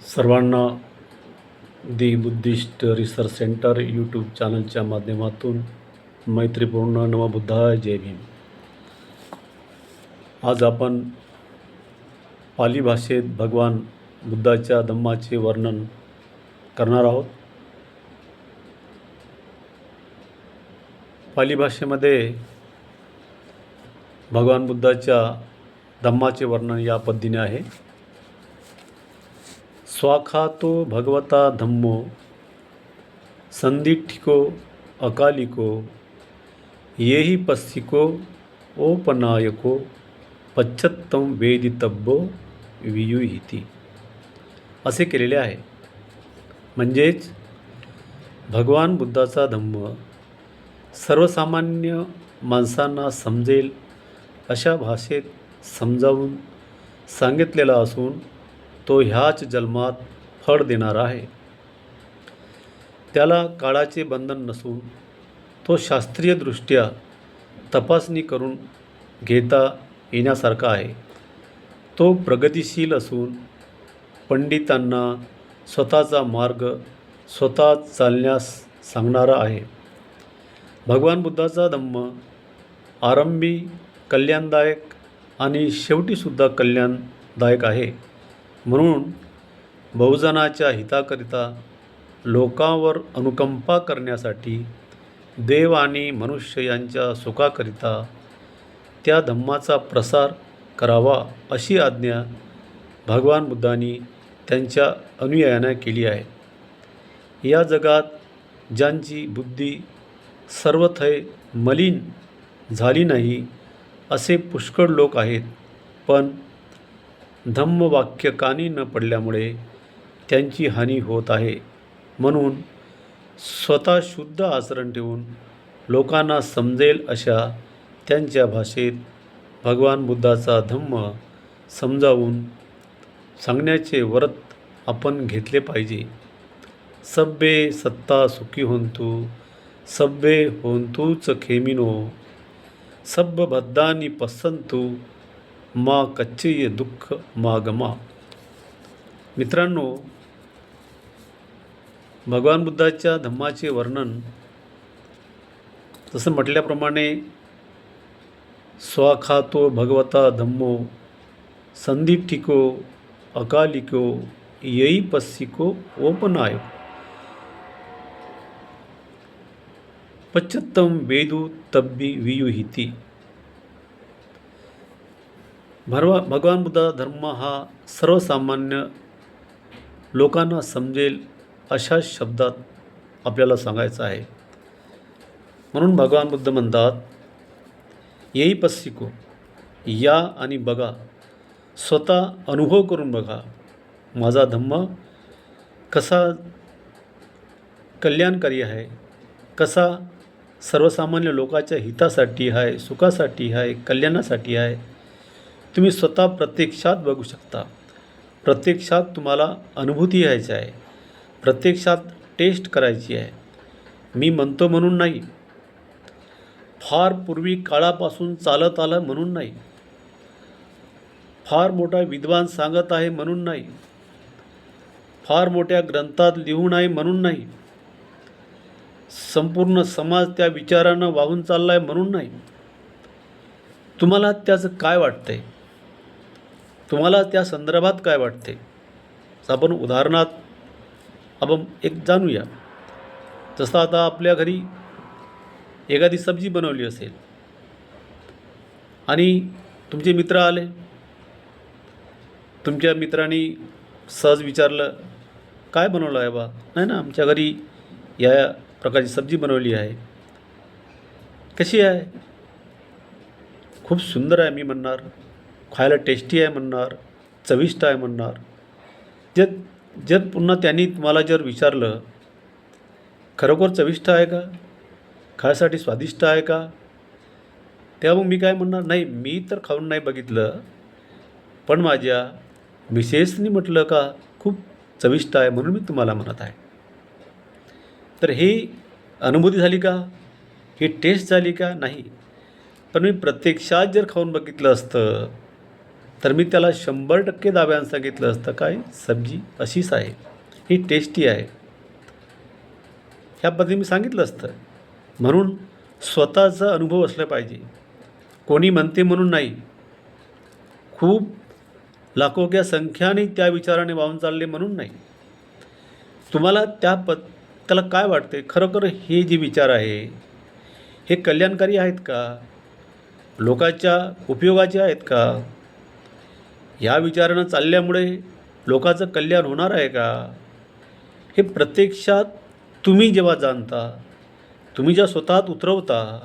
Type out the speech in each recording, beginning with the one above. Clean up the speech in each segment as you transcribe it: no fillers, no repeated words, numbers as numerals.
सर्वांना दी Buddhist research centre YouTube चॅनलच्या माध्यमातून मैत्रीपूर्ण नमबुद्धाय जय भीम. आज आपण पाली भाषेत भगवान बुद्धाच्या धम्माचे वर्णन करणार आहोत. पाली भाषेमध्ये भगवान बुद्धाच्या धम्माचे वर्णन या पद्धतीने आहे. स्वाखातो भगवता धम्मो संदिठिको अकालिको येहि पस्सिको ओपनायको पश्चत्तम वेदितब्बो वियुहिती असे केलेले आहे. म्हणजेच भगवान बुद्धाचा धम्म सर्वसामान्य माणसांना समजेल अशा भाषेत समजावून सांगितलेला असून तो ह्याच जन्मात फळ देणारा आहे. त्याला काळाचे बंधन नसून तो शास्त्रीयदृष्ट्या तपासणी करून घेता येण्यासारखा आहे. तो प्रगतिशील असून पंडितांना स्वतःचा मार्ग स्वतः चालण्यास सांगणारा आहे. भगवान बुद्धाचा धम्म आरंभी कल्याणदायक आणि शेवटीसुद्धा कल्याणदायक आहे. म्हणून बहुजनाच्या हिताकरिता लोकांवर अनुकंपा करण्यासाठी देव आणि मनुष्य यांच्या सुखाकरिता त्या धम्माचा प्रसार करावा अशी आज्ञा भगवान बुद्धांनी त्यांच्या अनुयायांना केली आहे. या जगात ज्यांची बुद्धी सर्वथय मलिन झाली नाही असे पुष्कळ लोक आहेत, पण धम्मवाक्य कानी न पडल्यामुळे त्यांची हानी होत आहे. म्हणून स्वतः शुद्ध आचरण ठेवून लोकांना समजेल अशा त्यांच्या भाषेत भगवान बुद्धाचा धम्म समजावून सांगण्याचे व्रत आपण घेतले पाहिजे. सब्बे सत्ता सुखी होंतु सब्बे होंतुच खेमिनो सब्ब बद्धानी पसंतु मा कच्चे दुःख मागमा. मित्रांनो, भगवान बुद्धाच्या धम्माचे वर्णन तसं म्हटल्याप्रमाणे स्वाखातो भगवता धम्मो संदिठिको अकालिको येई पस्सिको ओपनायो पश्चत्तम वेदू तब्बी वियुहिती. भगवान बुद्धाचा धर्म हा सर्वसामान्य लोकांना समजेल अशा शब्दात आपल्याला सांगायचा आहे. म्हणून भगवान बुद्ध म्हणतात, येई पस्सिको, या आणि बघा, स्वतः अनुभव करून बघा माझा धम्म कसा कल्याणकारी आहे, कसा सर्वसामान्य लोकांच्या हितासाठी आहे, सुखासाठी आहे, कल्याणासाठी आहे. तुम्ही स्वतः प्रत्यक्षात बघू शकता. प्रत्यक्षात तुम्हाला अनुभूती यायची आहे, प्रत्यक्षात टेस्ट करायची आहे. मी म्हणतो म्हणून नाही, फार पूर्वी काळापासून चालत आलं म्हणून नाही, फार मोठा विद्वान सांगत आहे म्हणून नाही, फार मोठ्या ग्रंथात लिहून आहे म्हणून नाही, संपूर्ण समाज त्या विचारानं वाहून चालला आहे म्हणून नाही. तुम्हाला त्याचं काय वाटतंय, तुम्हाला त्या संदर्भात काय वाटते, आपण उदाहरणात आपण एक जाणूया. जसं आता आपल्या घरी एखादी सब्जी बनवली असेल आणि तुमचे मित्र आले, तुमच्या मित्रांनी सहज विचारलं, काय बनवलं आहे बा? नाही ना, आमच्या घरी या प्रकारची सब्जी बनवली आहे. कशी आहे? खूप सुंदर आहे मी म्हणणार, खायला टेस्टी आहे म्हणणार, चविष्ट आहे म्हणणार. जर पुन्हा त्यांनी तुम्हाला जर विचारलं, खरोखर चविष्ट आहे का, खायसाठी स्वादिष्ट आहे का, तेव्हा मग मी काय म्हणणार, नाही मी तर खाऊन नाही बघितलं, पण माझ्या मिसेसनी म्हटलं का खूप चविष्ट आहे म्हणून मी तुम्हाला म्हणत आहे. तर ही अनुभूती झाली का, ही टेस्ट झाली का? नाही. पण मी प्रत्यक्षात जर खाऊन बघितलं असतं तर मी त्याला 100% दाव्यानं सांगितलं असतं काय सब्जी अशीच आहे, ही टेस्टी आहे, ह्या पद्धतीने मी सांगितलं असतं. म्हणून स्वतःचा अनुभव असला पाहिजे. कोणी म्हणते म्हणून नाही. खूप लाखोच्या संख्याने त्या विचाराने वाहून चालले म्हणून नाही. तुम्हाला त्याला काय वाटते खरोखर हे जे विचार आहे हे कल्याणकारी आहेत का, लोकांच्या उपयोगाचे आहेत का, या विचारानं चालल्यामुळे लोकांचं कल्याण होणार आहे का, हे प्रत्यक्षात तुम्ही जेव्हा जाणता, तुम्ही जेव्हा स्वतःत उतरवता,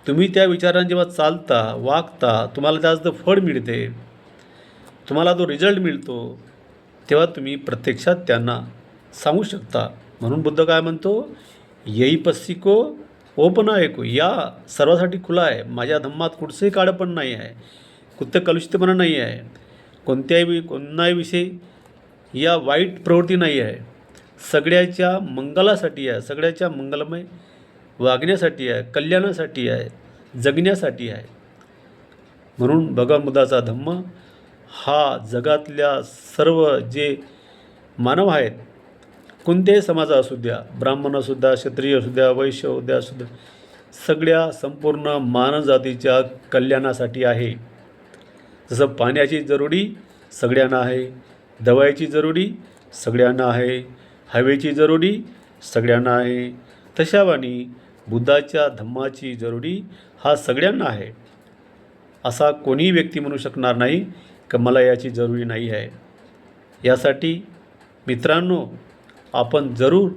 तुम्ही त्या विचारांनी जेव्हा चालता वागता, तुम्हाला त्याचं फळ मिळते, तुम्हाला तो रिझल्ट मिळतो, तेव्हा तुम्ही प्रत्यक्षात त्यांना सांगू शकता. म्हणून बुद्ध काय म्हणतो, येई पस्सिको ओपनायको, या सर्वासाठी खुला आहे. माझ्या धम्मात कुठचंही काळेपण नाही आहे, कुठं कलुषितपणा नाही आहे, कोणत्याही विषयी या वाईट प्रवृत्ती नाही आहे. सगळ्याच्या मंगलासाठी आहे, सगळ्याच्या मंगलमय वागण्यासाठी आहे, कल्याणासाठी आहे, जगण्यासाठी आहे. म्हणून भगवान बुद्धाचा धम्म हा जगातल्या सर्व जे मानव आहेत, कोणत्याही समाजा असू द्या, ब्राह्मण असू द्या, क्षत्रिय असू द्या, वैश्य असू द्या, सगळ्या संपूर्ण मानवजातीच्या कल्याणासाठी आहे. जसं पाण्याची जरुरी सगळ्यांना आहे, दवाईची जरुरी सगळ्यांना आहे, हवेची जरुरी सगळ्यांना आहे, तशावानी बुद्धाच्या धम्माची जरुरी हा सगळ्यांना आहे. असा कोणीही व्यक्ती म्हणू शकणार नाही की मला याची जरुरी नाही आहे. यासाठी मित्रांनो, आपण जरूर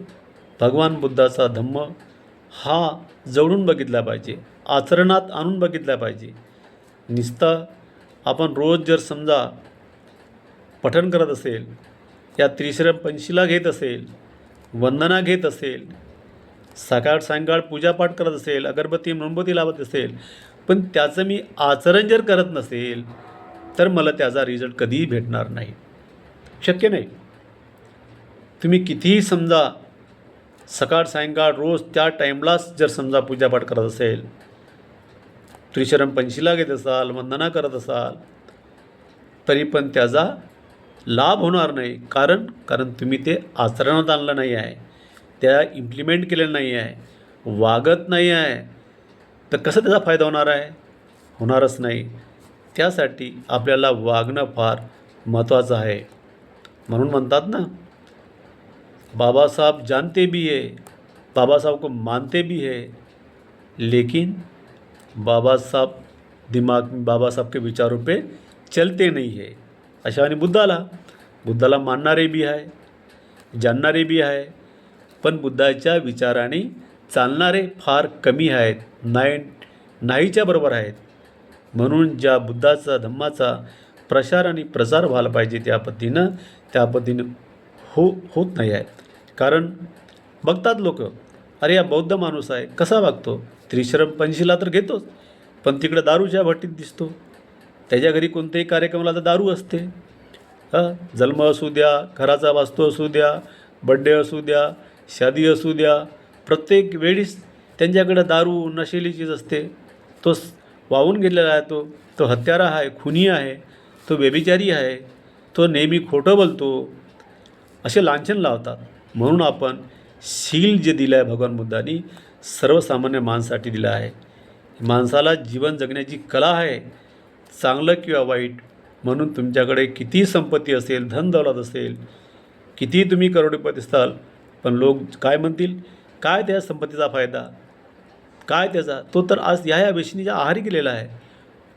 भगवान बुद्धाचा धम्म हा जवळून बघितला पाहिजे, आचरणात आणून बघितला पाहिजे. नुसतं आपण रोज जर समजा पठण करत असेल, या त्रिशरण पंचशीला घेत असेल, वंदना घेत असेल, सकाळ सायंकाळ पूजापाठ करत असेल, अगरबत्ती मोमबत्ती लावत असेल, पण त्याचं मी आचरण जर करत नसेल तर मला त्याचा रिझल्ट कधीही भेटणार नाही, शक्य नाही. तुम्ही कितीही समजा सकाळ सायंकाळ रोज त्या टाईमलाच जर समजा पूजापाठ करत असेल, त्रिशरण पंचशीला घेत असाल, वंदना करत असाल, तरी पण त्याचा लाभ होणार नाही. कारण तुम्ही ते आचरणात आणलं नाही आहे, त्या इम्प्लिमेंट केलेलं नाही आहे, वागत नाही आहे, तर कसं त्याचा फायदा होणार आहे? होणारच नाही. त्यासाठी आपल्याला वागणं फार महत्त्वाचं आहे. म्हणून म्हणतात ना, बाबा साहब जानते भी है, बाबा साहब को मानते भी है, लेकिन बाबा साहब के विचारों पे चलते नहीं है. अशा आणि बुद्धाला मानणारे बी आहे, जाणणारे बी आहे, पण बुद्धाच्या विचाराने चालणारे फार कमी आहेत, नाहीच्या बरोबर आहेत. म्हणून ज्या बुद्धाचा धम्माचा प्रसार आणि प्रसार व्हायला पाहिजे त्या पद्धतीनं होत नाही आहे. कारण बघतात लोक, अरे या बौद्ध माणूस आहे कसा वागतो, त्रिशरण पंचशीला तर घेतोच, पण तिकडे दारूच्या भट्टीत दिसतो, त्याच्या घरी कोणत्याही कार्यक्रमाला तर दारू असते. जन्म असू द्या, घराचा वास्तू असू द्या, बड्डे असू द्या, शादी असू द्या, प्रत्येक वेळीस त्यांच्याकडे दारू नशेली चीज असते. तो वाहून गेलेला आहे, तो हत्यारा आहे, खुनी आहे, तो व्यभिचारी आहे, तो नेहमी खोटं बोलतो, असे लांछन लावतात. म्हणून आपण शील जे दिलं आहे भगवान बुद्धांनी सर्वसामान्य माणसासाठी दिलं आहे. माणसाला जीवन जगण्याची कला आहे, चांगलं किंवा वाईट. म्हणून तुमच्याकडे किती संपत्ती असेल, धन दौलत असेल, किती तुम्ही करोडपती असाल, पण लोक काय म्हणतील, काय त्या संपत्तीचा फायदा, काय त्याचा, तो तर आज ह्या वेशनीच्या आहारी गेलेला आहे,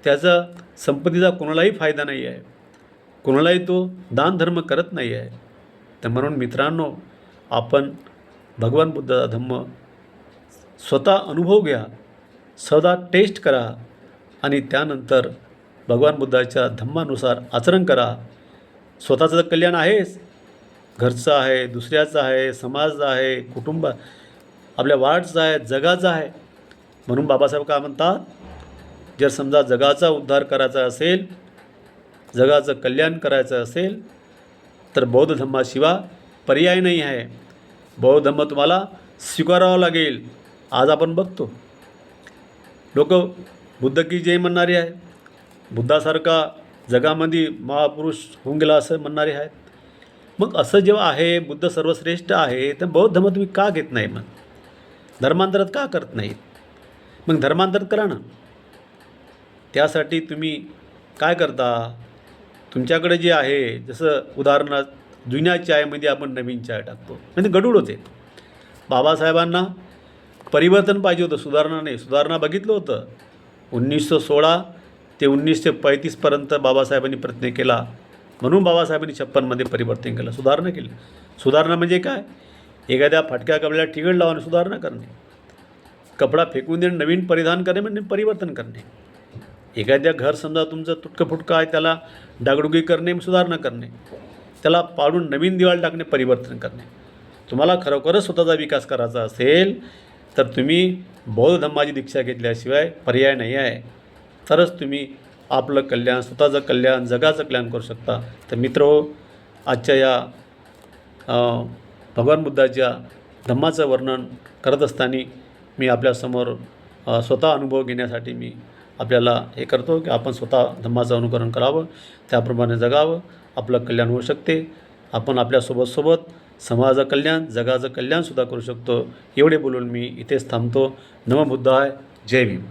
त्याचा संपत्तीचा कोणालाही फायदा नाही आहे, कोणालाही तो दानधर्म करत नाही आहे. तर म्हणून मित्रांनो, आपण भगवान बुद्धाचा धम्म स्वतः अनुभव घ्या, सदा टेस्ट करा आणि त्यानंतर भगवान बुद्धाच्या धम्मानुसार आचरण करा. स्वतःचं कल्याण आहेच, घरचं आहे, दुसऱ्याचं आहे, समाजाचं आहे, कुटुंब आपल्या वार्डचं आहे, जगाचं आहे. म्हणून बाबासाहेब काय म्हणतात, जर समजा जगाचा उद्धार करायचा असेल, जगाचं कल्याण करायचं असेल तर बौद्ध धम्माशिवाय पर्याय नाही आहे. बौद्ध धम्म तुम्हाला स्वीकारावा लागेल. आज आपण बघतो लोक बुद्ध की जय म्हणणारे आहे, बुद्धासारखा जगामध्ये महापुरुष होऊन गेला असं म्हणणारे आहेत. मग असं जेव्हा आहे, बुद्ध सर्वश्रेष्ठ आहे, तर बौद्ध धर्म तुम्ही का घेत नाही? मग धर्मांतरात का करत नाहीत? मग धर्मांतरात करा ना. त्यासाठी तुम्ही काय करता? तुमच्याकडे जे आहे, जसं उदाहरणार्थ जुन्या चायमध्ये आपण नवीन चाय टाकतो, म्हणजे गडूळ होते. बाबासाहेबांना परिवर्तन पाहिजे होतं, सुधारणा नाही. सुधारणा बघितलं होतं 1916 ते 1935पर्यंत बाबासाहेबांनी प्रयत्न केला, म्हणून बाबासाहेबांनी 56मध्ये परिवर्तन केलं, सुधारणा केली. सुधारणा म्हणजे काय? एखाद्या फाटक्या कपड्याला ठिगळ लावणे सुधारणा करणे, कपडा फेकून देणे नवीन परिधान करणे म्हणजे परिवर्तन करणे. एखाद्या घर समजा तुमचं तुटकं फुटकं आहे, त्याला डागडुगी करणे सुधारणा करणे, त्याला पाडून नवीन दिवाळ टाकणे परिवर्तन करणे. तुम्हाला खरोखरच स्वतःचा विकास करायचा असेल तर तुम्ही बौद्ध धम्माची दीक्षा घेतल्याशिवाय पर्याय नाही आहे. तरच तुम्ही आपलं कल्याण, स्वतःचं कल्याण, जगाचं कल्याण करू शकता. तर मित्रहो, आजच्या या भगवान बुद्धाच्या धम्माचं वर्णन करत असताना मी आपल्यासमोर स्वतः अनुभव घेण्यासाठी मी आपल्याला हे करतो की आपण स्वतः धम्माचं अनुकरण करावं, त्याप्रमाणे जगावं, आपलं कल्याण होऊ शकते. आपण आपल्यासोबत समाजाचं कल्याण, जगाचं कल्याणसुद्धा करू शकतो. एवढे बोलून मी इथेच थांबतो. नमो बुद्धाय. जय भीम.